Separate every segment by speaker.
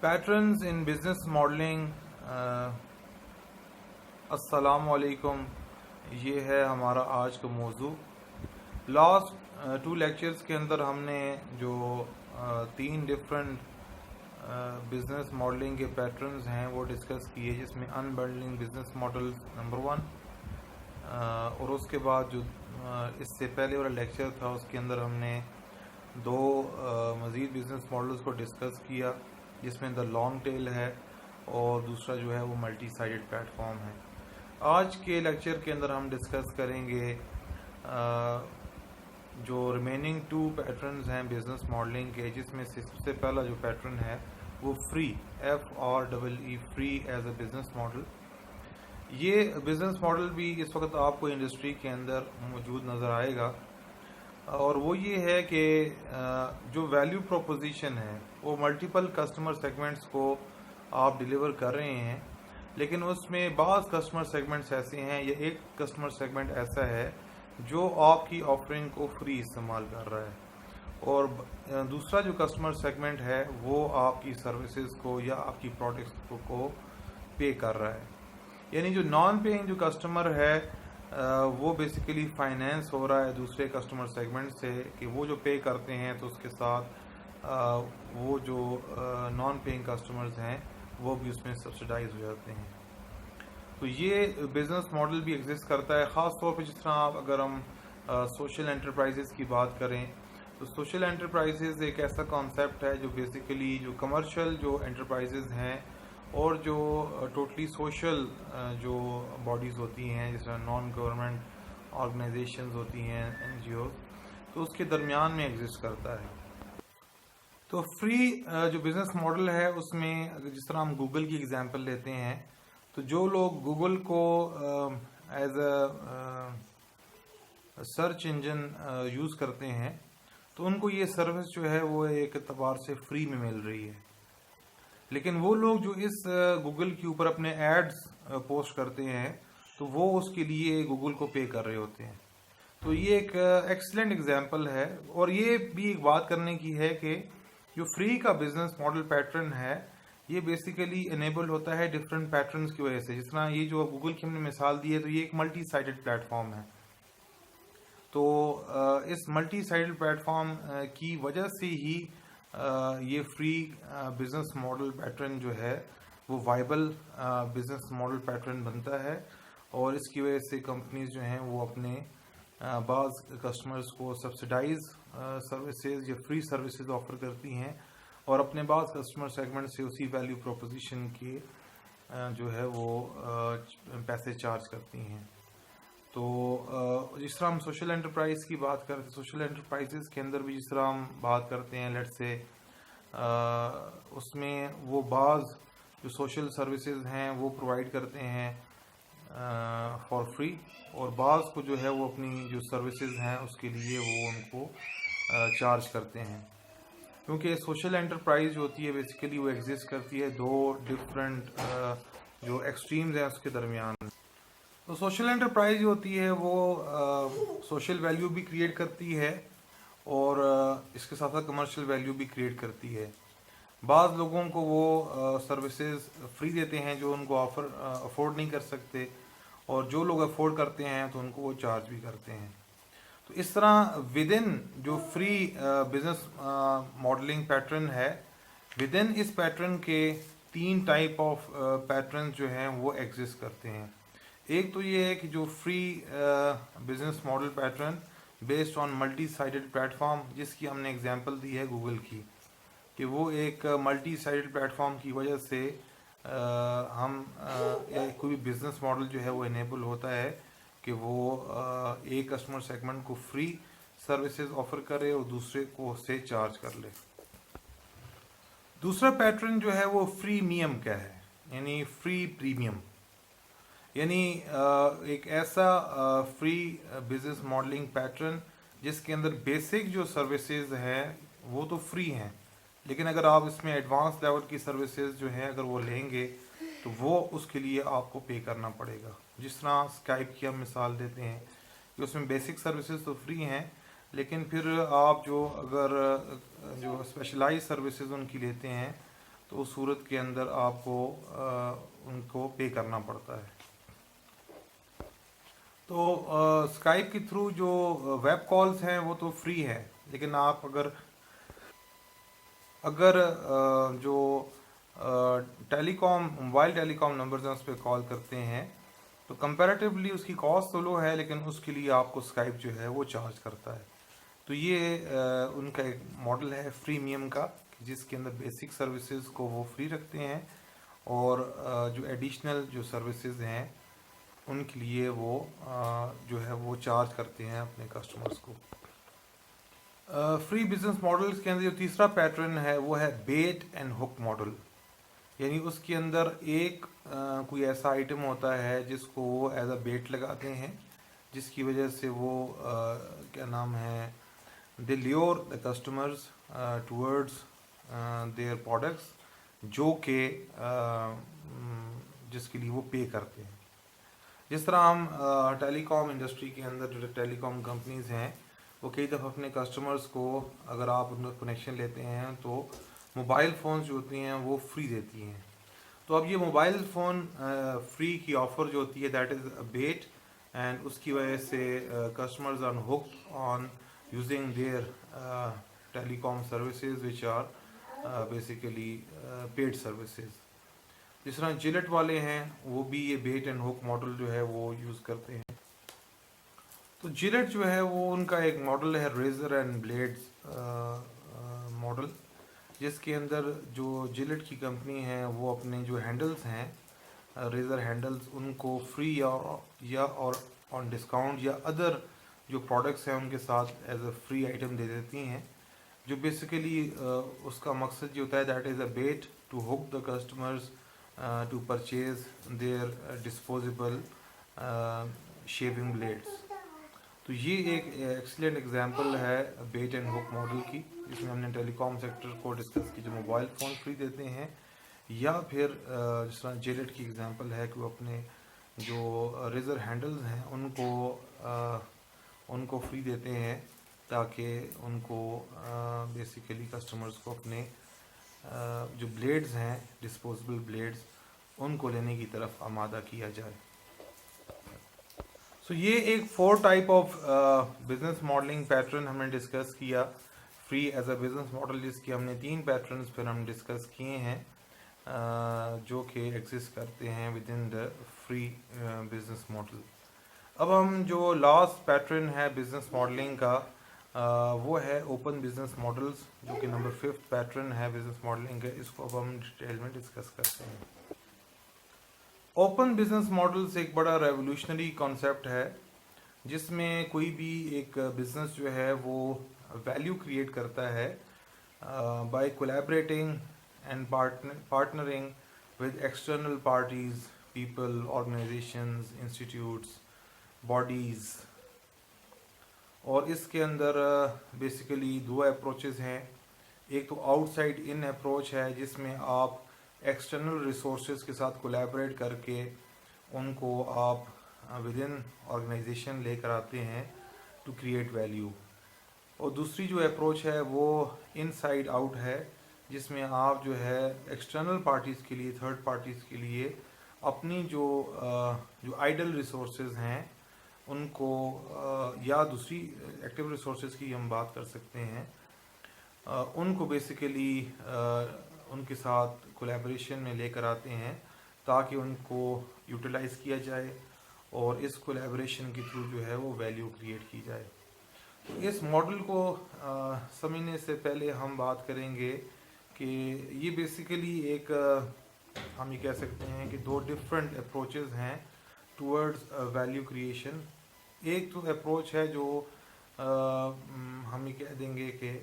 Speaker 1: Patterns ان business modelling. السلام علیکم. یہ ہے ہمارا آج کا موضوع. لاسٹ 2 لیکچرز کے اندر ہم نے جو 3 ڈفرینٹ بزنس ماڈلنگ کے پیٹرنز ہیں وہ ڈسکس کیے، جس میں انبنڈلنگ بزنس ماڈل نمبر 1، اور اس کے بعد جو اس سے پہلے والا لیکچر تھا اس کے اندر ہم نے 2 مزید بزنس ماڈلز کو ڈسکس کیا، جس میں دا لانگ ٹیل ہے اور دوسرا جو ہے وہ ملٹی سائڈڈ پلیٹ فارم ہے. آج کے لیکچر کے اندر ہم ڈسکس کریں گے جو ریمیننگ 2 پیٹرنز ہیں بزنس ماڈلنگ کے، جس میں سے سب سے پہلا جو پیٹرن ہے وہ free, FREE، free as a business model. یہ بزنس ماڈل بھی اس وقت آپ کو انڈسٹری کے اندر موجود نظر آئے گا، اور وہ یہ ہے کہ جو ویلیو پروپوزیشن ہے وہ ملٹیپل کسٹمر سیگمنٹس کو آپ ڈیلیور کر رہے ہیں، لیکن اس میں بعض کسٹمر سیگمنٹس ایسے ہیں یا ایک کسٹمر سیگمنٹ ایسا ہے جو آپ کی آفرنگ کو فری استعمال کر رہا ہے، اور دوسرا جو کسٹمر سیگمنٹ ہے وہ آپ کی سروسز کو یا آپ کی پروڈکٹس کو پے کر رہا ہے. یعنی جو نان پیئنگ جو کسٹمر ہے وہ بیسیکلی فائنینس ہو رہا ہے دوسرے کسٹمر سیگمنٹ سے، کہ وہ جو پے کرتے ہیں تو اس کے ساتھ وہ جو نان پیئنگ کسٹمرز ہیں وہ بھی اس میں سبسڈائز ہو جاتے ہیں. تو یہ بزنس ماڈل بھی ایگزسٹ کرتا ہے، خاص طور پہ جس طرح اگر ہم سوشل انٹرپرائزز کی بات کریں تو سوشل انٹرپرائزز ایک ایسا کانسیپٹ ہے جو بیسیکلی جو کمرشل جو انٹرپرائزز ہیں اور جو ٹوٹلی سوشل جو باڈیز ہوتی ہیں، جس طرح نان گورنمنٹ آرگنائزیشنز ہوتی ہیں، NGOs، تو اس کے درمیان میں ایگزسٹ کرتا ہے. تو فری جو بزنس ماڈل ہے اس میں جس طرح ہم گوگل کی ایگزامپل لیتے ہیں، تو جو لوگ گوگل کو as a search engine use کرتے ہیں تو ان کو یہ سروس جو ہے وہ ایک اعتبار سے فری میں مل رہی ہے. لیکن وہ لوگ جو اس گوگل کے اوپر اپنے ایڈز پوسٹ کرتے ہیں تو وہ اس کے لیے گوگل کو پے کر رہے ہوتے ہیں. تو یہ ایک ایکسلنٹ ایگزامپل ہے، اور یہ بھی ایک بات کرنے کی ہے کہ جو فری کا بزنس ماڈل پیٹرن ہے یہ بیسیکلی انیبل ہوتا ہے ڈفرینٹ پیٹرنز کی وجہ سے. جس طرح یہ جو گوگل کی ہم نے مثال دی ہے تو یہ ایک ملٹی سائڈڈ پلیٹ فارم ہے. تو اس ملٹی سائڈڈ پلیٹ فارم کی وجہ سے ہی یہ فری بزنس ماڈل پیٹرن جو ہے وہ وائبل بزنس ماڈل پیٹرن بنتا ہے، اور اس کی وجہ سے کمپنیز جو ہیں وہ اپنے بعض کسٹمرز کو سبسڈائز سروسز یا فری سروسز آفر کرتی ہیں، اور اپنے بعض کسٹمر سیگمنٹ سے اسی ویلیو پروپوزیشن کے جو ہے وہ پیسے چارج کرتی ہیں. تو جس طرح ہم سوشل انٹرپرائز کی بات کرتے ہیں، سوشل انٹرپرائزز کے اندر بھی جس طرح ہم بات کرتے ہیں لیٹ سے اس میں وہ بعض جو سوشل سروسز ہیں وہ پرووائڈ کرتے ہیں فار فری، اور بعض کو جو ہے وہ اپنی جو سروسز ہیں اس کے لیے وہ ان کو چارج کرتے ہیں. کیونکہ سوشل انٹرپرائز جو ہوتی ہے بیسیکلی وہ ایگزسٹ کرتی ہے 2 ڈفرینٹ جو ایکسٹریمز ہیں اس کے درمیان. تو سوشل انٹرپرائز جو ہوتی ہے وہ سوشل ویلیو بھی کریٹ کرتی ہے اور اس کے ساتھ ساتھ کمرشل ویلیو بھی کریٹ کرتی ہے. بعض لوگوں کو وہ سروسز فری دیتے ہیں جو ان کو افورڈ نہیں کر سکتے، اور جو لوگ افورڈ کرتے ہیں تو ان کو وہ چارج بھی کرتے ہیں. تو اس طرح ود ان جو فری بزنس ماڈلنگ پیٹرن ہے، ود ان اس پیٹرن کے 3 ٹائپ آف پیٹرن جو ہیں وہ ایگزسٹ کرتے ہیں. ایک تو یہ ہے کہ جو free business model pattern based on multi sided plate form, جس کی ہم نے اگزامپل دی ہے گوگل کی، کہ وہ ایک ملٹی سائڈڈ پلیٹ فارم کی وجہ سے ہم کوئی بزنس ماڈل جو ہے وہ انیبل ہوتا ہے کہ وہ ایک کسٹمر سیگمنٹ کو فری سروسز آفر کرے اور دوسرے کو اس سے چارج کر لے. دوسرا پیٹرن جو ہے وہ فری میم کا ہے، یعنی فری پریمیم، یعنی ایک ایسا فری بزنس ماڈلنگ پیٹرن جس کے اندر بیسک جو سروسز ہیں وہ تو فری ہیں، لیکن اگر آپ اس میں ایڈوانس لیول کی سروسز جو ہیں اگر وہ لیں گے تو وہ اس کے لیے آپ کو پے کرنا پڑے گا. جس طرح اسکائپ کی ہم مثال دیتے ہیں کہ اس میں بیسک سروسز تو فری ہیں، لیکن پھر آپ جو اگر جو اسپیشلائز سروسز ان کی لیتے ہیں تو اس صورت کے اندر آپ کو ان کو پے کرنا پڑتا ہے. تو اسکائپ کے تھرو جو ویب کالز ہیں وہ تو فری ہے، لیکن آپ اگر جو موبائل ٹیلی کام نمبرز ہیں اس پہ کال کرتے ہیں تو کمپیریٹیولی اس کی کاسٹ تو لو ہے، لیکن اس کے لیے آپ کو اسکائپ جو ہے وہ چارج کرتا ہے. تو یہ ان کا ایک ماڈل ہے فریمیم کا، جس کے اندر بیسک سروسز کو وہ فری رکھتے ہیں، اور جو ایڈیشنل جو سروسز ہیں ان کے لیے وہ جو ہے وہ چارج کرتے ہیں اپنے کسٹمرز کو. فری بزنس ماڈلز کے اندر جو تیسرا پیٹرن ہے وہ ہے بیٹ اینڈ ہک ماڈل. یعنی اس کے اندر ایک کوئی ایسا آئٹم ہوتا ہے جس کو وہ ایز اے بیٹ لگاتے ہیں، جس کی وجہ سے وہ کیا نام ہے the lure the customers towards their products, جو کہ جس کے لیے وہ پے کرتے ہیں. جس طرح ہم ٹیلی کام انڈسٹری کے اندر جو ٹیلی کام کمپنیز ہیں وہ کئی دفعہ اپنے کسٹمرز کو، اگر آپ ان کا کنیکشن لیتے ہیں تو موبائل فونز جو ہوتی ہیں وہ فری دیتی ہیں. تو اب یہ موبائل فون فری کی آفر جو ہوتی ہے that is a bait, and اس کی وجہ سے customers are hooked on using their telecom services which are basically paid services. جس طرح جیلٹ والے ہیں وہ بھی یہ بیٹ اینڈ ہوک ماڈل جو ہے وہ یوز کرتے ہیں. تو جیلٹ جو ہے وہ ان کا ایک ماڈل ہے ریزر اینڈ بلیڈز ماڈل، جس کے اندر جو جیلٹ کی کمپنی ہے وہ اپنے جو ہینڈلز ہیں ریزر ہینڈلز ان کو فری یا اور آن ڈسکاؤنٹ یا ادر جو پروڈکٹس ہیں ان کے ساتھ ایز اے فری آئٹم دے دیتی ہیں، جو بیسیکلی اس کا مقصد جو ہوتا ہے that is a bait to hook the customers to purchase their disposable shaving blades. تو یہ ایک ایکسیلنٹ ایگزامپل ہے بیٹ اینڈ ہوک ماڈل کی، جس میں ہم نے ٹیلی کام سیکٹر کو ڈسکس کی جو موبائل فون فری دیتے ہیں، یا پھر جس طرح جیلٹ کی ایگزامپل ہے کہ وہ اپنے جو ریزر ہینڈلز ہیں ان کو فری دیتے ہیں تاکہ ان کو بیسیکلی کسٹمرز کو اپنے جو بلیڈز ہیں ڈسپوزیبل بلیڈز ان کو لینے کی طرف آمادہ کیا جائے. سو یہ ایک 4 type of business modelling pattern ہم نے ڈسکس کیا free as a business model, جس کی ہم نے 3 پیٹرنز پھر ہم ڈسکس کیے ہیں جو کہ ایگزسٹ کرتے ہیں with in the free business model. اب ہم جو لاسٹ پیٹرن ہے بزنس ماڈلنگ کا وہ ہے اوپن بزنس ماڈلز، جو کہ نمبر 5 پیٹرن ہے بزنس ماڈلنگ کا. اس کو اب ہم ڈیٹیل میں ڈسکس کرتے ہیں. اوپن بزنس ماڈلز ایک بڑا ریولیوشنری کانسیپٹ ہے، جس میں کوئی بھی ایک بزنس جو ہے وہ ویلیو کریٹ کرتا ہے by collaborating and partnering with external parties, people, organisations, institutes, bodies. اور اس کے اندر بیسیکلی 2 اپروچز ہیں. ایک تو آؤٹ سائڈ ان اپروچ ہے، جس میں آپ ایکسٹرنل ریسورسز کے ساتھ کولیبریٹ کر کے ان کو آپ ود ان آرگنائزیشن لے کر آتے ہیں ٹو کریٹ ویلیو. اور دوسری جو اپروچ ہے وہ ان سائڈ آؤٹ ہے، جس میں آپ جو ہے ایکسٹرنل پارٹیز کے لیے، تھرڈ پارٹیز کے لیے اپنی جو آئیڈل ریسورسز ہیں ان کو یا دوسری ایکٹیو ریسورسز کی ہم بات کر سکتے ہیں، ان کو بیسیکلی ان کے ساتھ کولیبریشن میں لے کر آتے ہیں تاکہ ان کو یوٹیلائز کیا جائے اور اس کولیبریشن کے تھرو جو ہے وہ ویلیو کریٹ کی جائے. تو اس ماڈل کو سمجھنے سے پہلے ہم بات کریں گے کہ یہ بیسیکلی ایک ہم یہ کہہ سکتے ہیں کہ 2 ڈفرینٹ اپروچز ہیں ٹورڈز ویلیو کریشن. ایک تو اپروچ ہے جو ہم یہ کہہ دیں گے کہ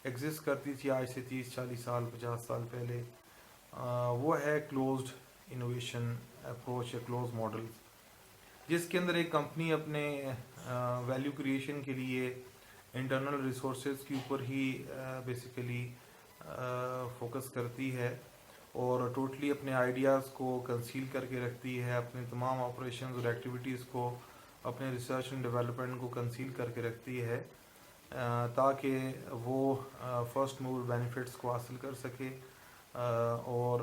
Speaker 1: ایگزسٹ کرتی تھی آج سے 30-40 سال 50 سال پہلے، وہ ہے کلوزڈ انوویشن اپروچ یا کلوز ماڈل، جس کے اندر ایک کمپنی اپنے ویلیو کریشن کے لیے انٹرنل ریسورسز کے اوپر ہی بیسیکلی فوکس کرتی ہے اور ٹوٹلی اپنے آئیڈیاز کو کنسیل کر کے رکھتی ہے، اپنے تمام آپریشنز اور ایکٹیویٹیز کو، اپنے ریسرچ اینڈ ڈیولپمنٹ کو کنسیل کر کے رکھتی ہے تاکہ وہ فرسٹ موور بینیفٹس کو حاصل کر سکے. اور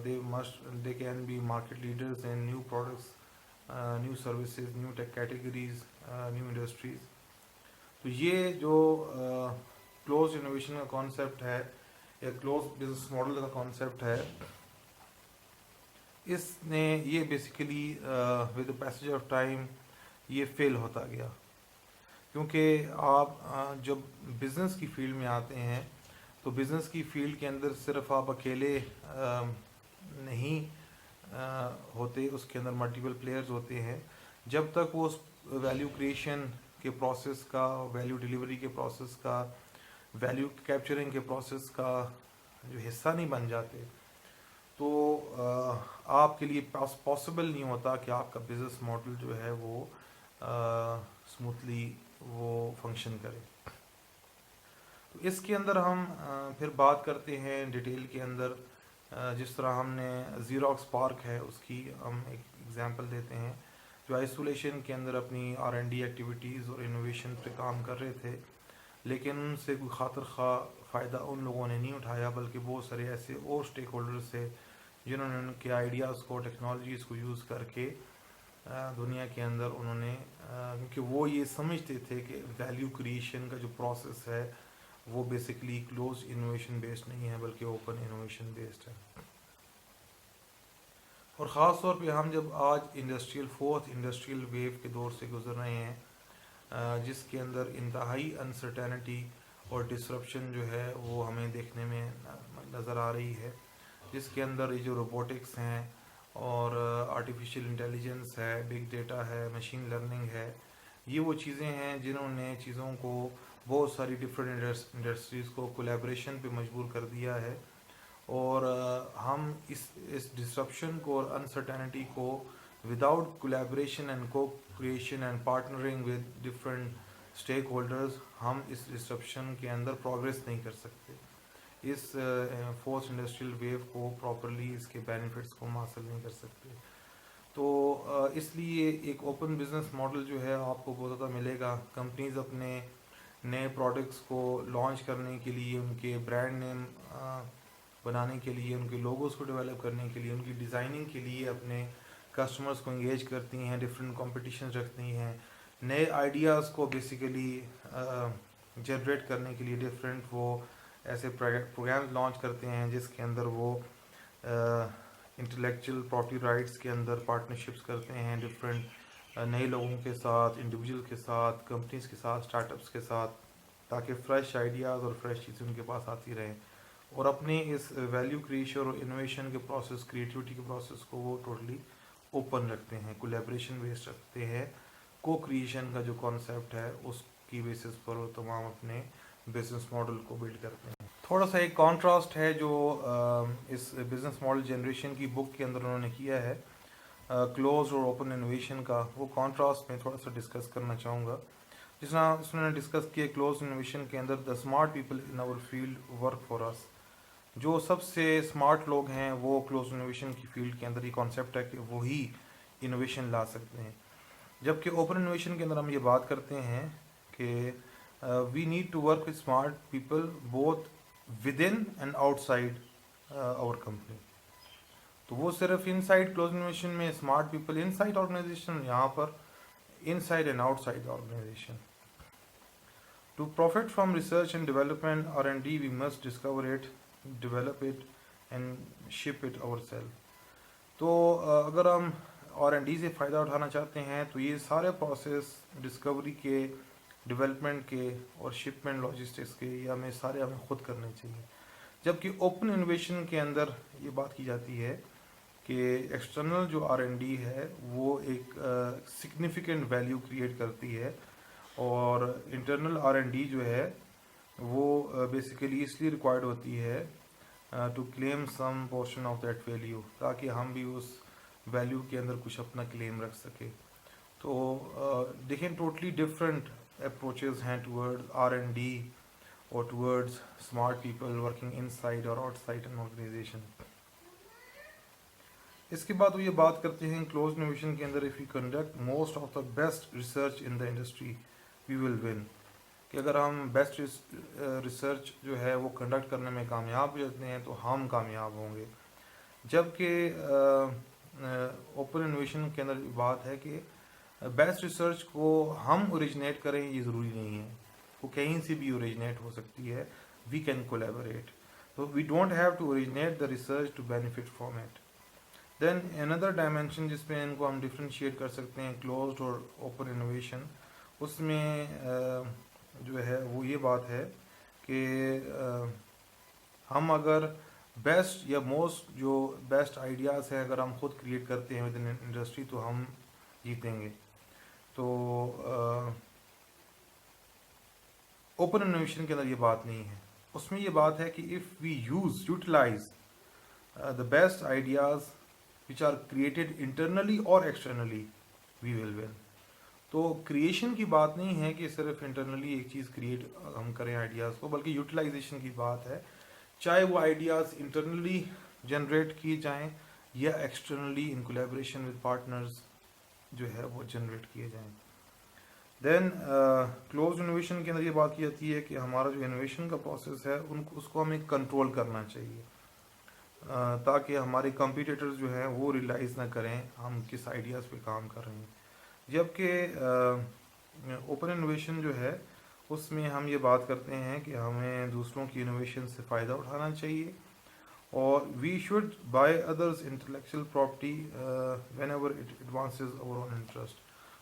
Speaker 1: they can be market leaders in new products, new services, new tech categories, new industries. تو یہ جو کلوز انوویشن کا کانسیپٹ ہے یا کلوز بزنس ماڈل کا کانسیپٹ ہے، اس نے یہ basically with the passage of time یہ فیل ہوتا گیا، کیونکہ آپ جب بزنس کی فیلڈ میں آتے ہیں تو بزنس کی فیلڈ کے اندر صرف آپ اکیلے نہیں ہوتے، اس کے اندر ملٹیپل پلیئرز ہوتے ہیں. جب تک وہ اس ویلیو کریشن کے پروسیس کا، ویلیو ڈیلیوری کے پروسیس کا، ویلیو کیپچرنگ کے پروسیس کا جو حصہ نہیں بن جاتے، تو آپ کے لیے پاسبل نہیں ہوتا کہ آپ کا بزنس ماڈل جو ہے وہ اسموتھلی وہ فنکشن کرے. تو اس کے اندر ہم پھر بات کرتے ہیں ڈیٹیل کے اندر. جس طرح ہم نے زیروکس پارک ہے اس کی ہم ایک ایگزامپل دیتے ہیں، جو آئسولیشن کے اندر اپنی R&D ایکٹیویٹیز اور انوویشن پہ کام کر رہے تھے، لیکن ان سے کوئی خاطر خواہ فائدہ ان لوگوں نے نہیں اٹھایا، بلکہ بہت سارے ایسے اور اسٹیک ہولڈرز تھے جنہوں نے ان کے آئیڈیاز کو، ٹیکنالوجیز کو یوز کر کے دنیا کے اندر انہوں نے، کیونکہ وہ یہ سمجھتے تھے کہ ویلیو کریشن کا جو پروسیس ہے وہ بیسکلی کلوز انوویشن بیسڈ نہیں ہے بلکہ اوپن انوویشن بیسڈ ہے. اور خاص طور پہ ہم جب آج فورتھ انڈسٹریل ویو کے دور سے گزر رہے ہیں، جس کے اندر انتہائی انسرٹینٹی اور ڈسرپشن جو ہے وہ ہمیں دیکھنے میں نظر آ رہی ہے، جس کے اندر یہ جو روبوٹکس ہیں اور آرٹیفیشیل انٹیلیجنس ہے، بگ ڈیٹا ہے، مشین لرننگ ہے، یہ وہ چیزیں ہیں جنہوں نے چیزوں کو، بہت ساری ڈفرینٹ انڈسٹریز کو کولیبریشن پہ مجبور کر دیا ہے. اور ہم اس ڈسرپشن کو اور انسرٹینٹی کو without collaboration and co creation and partnering with different stakeholders ہم اس ڈسرپشن کے اندر پروگریس نہیں کر سکتے، اس فورتھ انڈسٹریل ویو کو پراپرلی اس کے بینیفٹس کو ہم حاصل نہیں کر سکتے. تو اس لیے ایک اوپن بزنس ماڈل جو ہے آپ کو بہت زیادہ ملے گا. کمپنیز اپنے نئے پروڈکٹس کو لانچ کرنے کے لیے، ان کے برانڈ نیم بنانے کے لیے، ان کے لوگوز کو ڈیولپ کرنے کے لیے، ان کی ڈیزائننگ کے لیے اپنے کسٹمرز کو انگیج کرتی ہیں، ڈفرینٹ کمپٹیشنز رکھتی ہیں، نئے آئیڈیاز کو بیسیکلی جنریٹ کرنے کے لیے ڈفرینٹ وہ ایسے پروگرامز لانچ کرتے ہیں جس کے اندر وہ انٹلیکچوئل پراپرٹی رائٹس کے اندر پارٹنرشپس کرتے ہیں ڈفرینٹ نئے لوگوں کے ساتھ، انڈیویجول کے ساتھ، کمپنیز کے ساتھ، اسٹارٹ اپس کے ساتھ، تاکہ فریش آئیڈیاز اور فریش چیزیں ان کے پاس آتی رہیں، اور اپنے اس ویلیو کریشن اور انوویشن کے پروسیس، کریٹیوٹی کے پروسیس کو وہ ٹوٹلی اوپن رکھتے ہیں، کولیبریشن بیسڈ رکھتے ہیں. کو کریشن کا جو کانسیپٹ ہے اس کی بیسس پر وہ تمام اپنے بزنس ماڈل کو بلڈ کرتے ہیں. تھوڑا سا ایک کانٹراسٹ ہے جو اس بزنس ماڈل جنریشن کی بک کے اندر انہوں نے کیا ہے کلوز اور اوپن انوویشن کا، وہ کانٹراسٹ میں تھوڑا سا ڈسکس کرنا چاہوں گا. جس طرح اس نے ڈسکس کیا کلوز انوویشن کے اندر، the smart people in our field work for us. جو سب سے اسمارٹ لوگ ہیں وہ کلوز انوویشن کی فیلڈ کے اندر یہ کانسیپٹ ہے کہ وہی انوویشن لا سکتے ہیں. جبکہ اوپن انوویشن کے اندر ہم یہ بات کرتے ہیں کہ we need to work with smart people both within and outside our company. تو وہ صرف ان سائڈ کلوز انوویشن میں smart people inside organization, یہاں پر inside and outside organization. To profit from research and development R&D we must discover it, develop it and ship it ourselves. تو اگر ہم R&D سے فائدہ اٹھانا چاہتے ہیں تو یہ سارے پروسیس ڈسکوری کے، ڈیولپمنٹ کے اور شپمنٹ لاجسٹکس کے، یہ ہمیں خود کرنے چاہیے. جبکہ اوپن انوویشن کے اندر یہ بات کی جاتی ہے کہ ایکسٹرنل جو R&D ہے وہ ایک سگنیفیکنٹ ویلیو کریٹ کرتی ہے، اور انٹرنل R&D جو ہے وہ بیسیکلی اس لیے ریکوائرڈ ہوتی ہے to claim some portion of that value, تاکہ ہم بھی اس ویلیو کے اندر کچھ اپنا کلیم رکھ سکے. تو دیکھیں ٹوٹلی ڈفرینٹ اپروچز ہیں ٹورڈ R&D اور towards smart people working in side اور آؤٹ سائڈ این آرگنائزیشن. اس کے بعد وہ یہ بات کرتے ہیں کلوز انوویشن کے اندر، if you conduct most of the best research in the industry we will win. کہ اگر ہم بیسٹ ریسرچ جو ہے وہ کنڈکٹ کرنے میں کامیاب ہو جاتے ہیں تو ہم کامیاب ہوں گے. جبکہ اوپن انوویشن کے اندر بات ہے کہ بیسٹ ریسرچ کو ہم اوریجنیٹ کریں یہ ضروری نہیں ہے, وہ کہیں سے بھی اوریجنیٹ ہو سکتی ہے. We can collaborate, so we don't have to originate the research to benefit from it. Then another dimension جس میں ان کو ہم ڈفرینشیٹ کر سکتے ہیں کلوزڈ اور اوپن انوویشن, اس میں جو ہے وہ یہ بات ہے کہ ہم اگر بیسٹ یا موسٹ جو بیسٹ آئیڈیاز ہیں اگر ہم خود کریٹ کرتے ہیں ود ان انڈسٹری تو ہم جیتیں گے. تو اوپن انوویشن کے اندر یہ بات نہیں ہے, اس میں یہ بات ہے کہ if we utilise the best ideas which are created internally or externally we will win. تو کریشن کی بات نہیں ہے کہ صرف انٹرنلی ایک چیز کریٹ ہم کریں آئیڈیاز کو, بلکہ یوٹیلائزیشن کی بات ہے, چاہے وہ آئیڈیاز انٹرنلی جنریٹ کیے جائیں یا externally in collaboration with partners جو ہے وہ جنریٹ کیے جائیں. دین کلوز انوویشن کے اندر یہ بات کی جاتی ہے کہ ہمارا جو انوویشن کا پروسیس ہے اس کو ہمیں کنٹرول کرنا چاہیے تاکہ ہمارے کمپیٹیٹرز جو ہیں وہ ریلائز نہ کریں ہم کس آئیڈیاز پہ کام کر رہے ہیں. جبکہ اوپن انوویشن جو ہے اس میں ہم یہ بات کرتے ہیں کہ ہمیں دوسروں کی انوویشن سے فائدہ اٹھانا چاہیے, اور we should buy others intellectual property whenever it advances our own interest.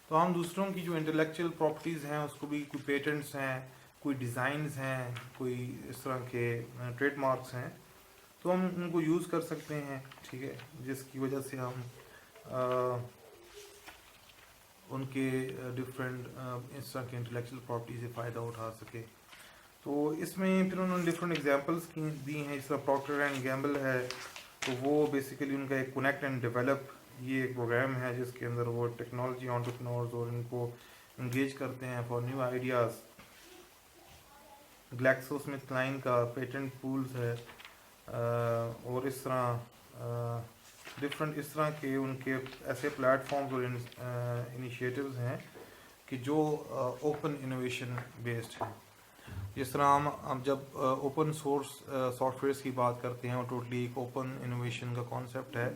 Speaker 1: تو ہم دوسروں کی جو انٹلیکچوئل پراپرٹیز ہیں اس کو بھی, کوئی پیٹنٹس ہیں, کوئی ڈیزائنز ہیں, کوئی اس طرح کے ٹریڈ مارکس ہیں, تو ہم ان کو یوز کر سکتے ہیں, ٹھیک ہے, جس کی وجہ سے ہم ان کے ڈفرینٹ اس طرح کے انٹلیکچوئل پراپرٹی سے فائدہ اٹھا سکے. تو اس میں پھر انہوں نے ڈفرینٹ ایگزامپلس دی ہیں, جس طرح پروکٹر اینڈ گیمبل ہے, تو وہ بیسیکلی ان کا ایک کنیکٹ اینڈ ڈیولپ یہ ایک پروگرام ہے جس کے اندر وہ ٹیکنالوجی انٹرپرینورز اور ان کو انگیج کرتے ہیں for new ideas. Glaxo Smith Klein کا پیٹنٹ پولز ہے, اور اس طرح ڈفرینٹ اس طرح کے ان کے ایسے پلیٹ فارمز اور انیشیٹوز ہیں کہ جو اوپن انوویشن بیسڈ ہیں. جس طرح ہم جب اوپن سورس سافٹ ویئرس کی بات کرتے ہیں وہ ٹوٹلی ایک اوپن انوویشن کا کانسیپٹ ہے,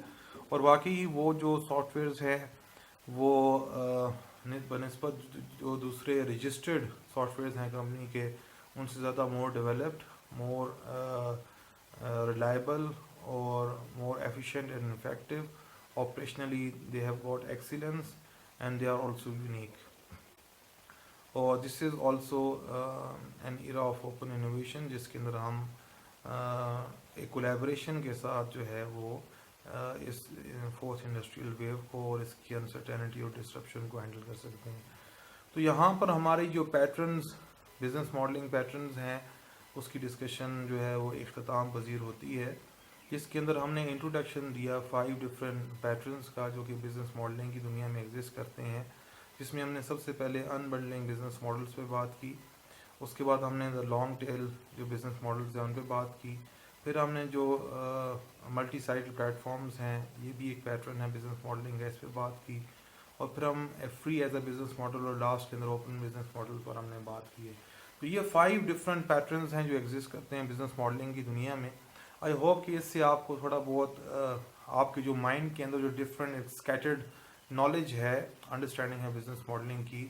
Speaker 1: اور واقعی وہ جو سافٹ ویئرز ہیں وہ بنسبت جو دوسرے رجسٹرڈ سافٹ ویئرز ہیں کمپنی کے ان سے زیادہ more developed, more reliable or more efficient and effective. Operationally they have got excellence and they are also unique. اور this is also an era of open innovation جس کے اندر ہم ایک collaboration کے ساتھ جو ہے وہ اس فورتھ انڈسٹریل ویو کو اور اس کی انسرٹینٹی اور ڈسرپشن کو ہینڈل کر سکتے ہیں. تو یہاں پر ہماری جو پیٹرنز بزنس ماڈلنگ پیٹرنز ہیں اس کی ڈسکشن جو ہے وہ اختتام پذیر ہوتی ہے, جس کے اندر ہم نے انٹروڈکشن دیا 5 ڈفرینٹ پیٹرنز کا جو کہ بزنس ماڈلنگ کی دنیا میں ایگزسٹ کرتے ہیں, جس میں ہم نے سب سے پہلے انبنڈلنگ بزنس ماڈلز پہ بات کی, اس کے بعد ہم نے لانگ ٹیل جو بزنس ماڈلز ہیں ان پہ بات کی, پھر ہم نے جو ملٹی سائٹ پلیٹ فارمز ہیں یہ بھی ایک پیٹرن ہے بزنس ماڈلنگ ہے اس پہ بات کی, اور پھر ہم free as a business model اور لاسٹ کے اندر اوپن بزنس ماڈل پر ہم نے بات کی ہے. تو یہ 5 ڈفرینٹ پیٹرنز ہیں جو ایگزسٹ کرتے ہیں بزنس ماڈلنگ کی دنیا میں. آئی ہوپ کہ اس سے آپ کو تھوڑا بہت آپ کے جو مائنڈ کے اندر جو ڈفرینٹ اسکیٹرڈ نالج ہے, انڈرسٹینڈنگ ہے بزنس ماڈلنگ کی,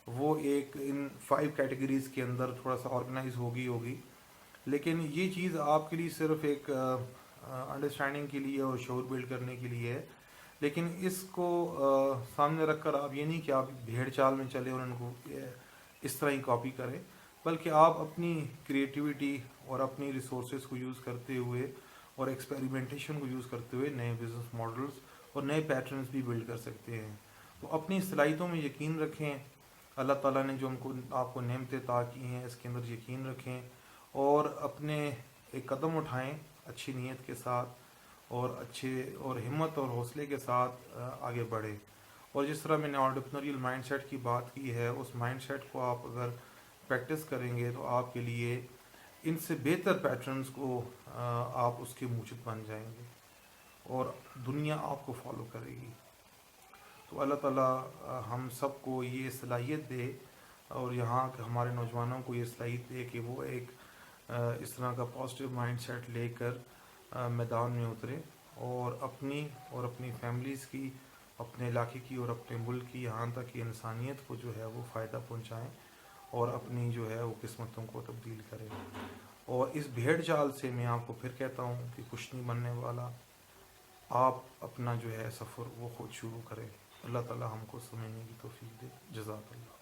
Speaker 1: وہ ایک ان 5 کیٹیگریز کے اندر تھوڑا سا آرگنائز ہوگی. لیکن یہ چیز آپ کے لیے صرف ایک انڈرسٹینڈنگ کے لیے اور شعور بلڈ کرنے کے لیے ہے, لیکن اس کو سامنے رکھ کر آپ یہ نہیں کہ آپ بھیڑ چال میں چلے اور ان کو اس طرح ہی کاپی کریں, بلکہ آپ اپنی کریٹیوٹی اور اپنی ریسورسز کو یوز کرتے ہوئے اور ایکسپیریمنٹیشن کو یوز کرتے ہوئے نئے بزنس ماڈلز اور نئے پیٹرنز بھی بلڈ کر سکتے ہیں. تو اپنی صلاحیتوں میں یقین رکھیں, اللہ تعالیٰ نے جو ہم کو آپ کو نعمتیں عطا کی ہیں اس کے اندر یقین رکھیں, اور اپنے ایک قدم اٹھائیں اچھی نیت کے ساتھ اور اچھے اور ہمت اور حوصلے کے ساتھ آگے بڑھیں. اور جس طرح میں نے آنٹرپرینوریل مائنڈ سیٹ کی بات کی ہے, اس مائنڈ سیٹ کو آپ اگر پریکٹس کریں گے تو آپ کے لیے ان سے بہتر پیٹرنز کو آپ اس کے موجد بن جائیں گے اور دنیا آپ کو فالو کرے گی. تو اللہ تعالیٰ ہم سب کو یہ صلاحیت دے اور یہاں کے ہمارے نوجوانوں کو یہ صلاحیت دے کہ وہ ایک اس طرح کا پازیٹیو مائنڈ سیٹ لے کر میدان میں اترے اور اپنی فیملیز کی، اپنے علاقے کی اور اپنے ملک کی، یہاں تک کہ انسانیت کو جو ہے وہ فائدہ پہنچائیں اور اپنی جو ہے وہ قسمتوں کو تبدیل کریں۔ اور اس بھیڑ چال سے میں آپ کو پھر کہتا ہوں کہ کچھ نہیں بننے والا، آپ اپنا جو ہے سفر وہ خود شروع کریں۔ اللہ تعالی ہم کو سمجھنے کی توفیق دے۔ جزاک اللہ۔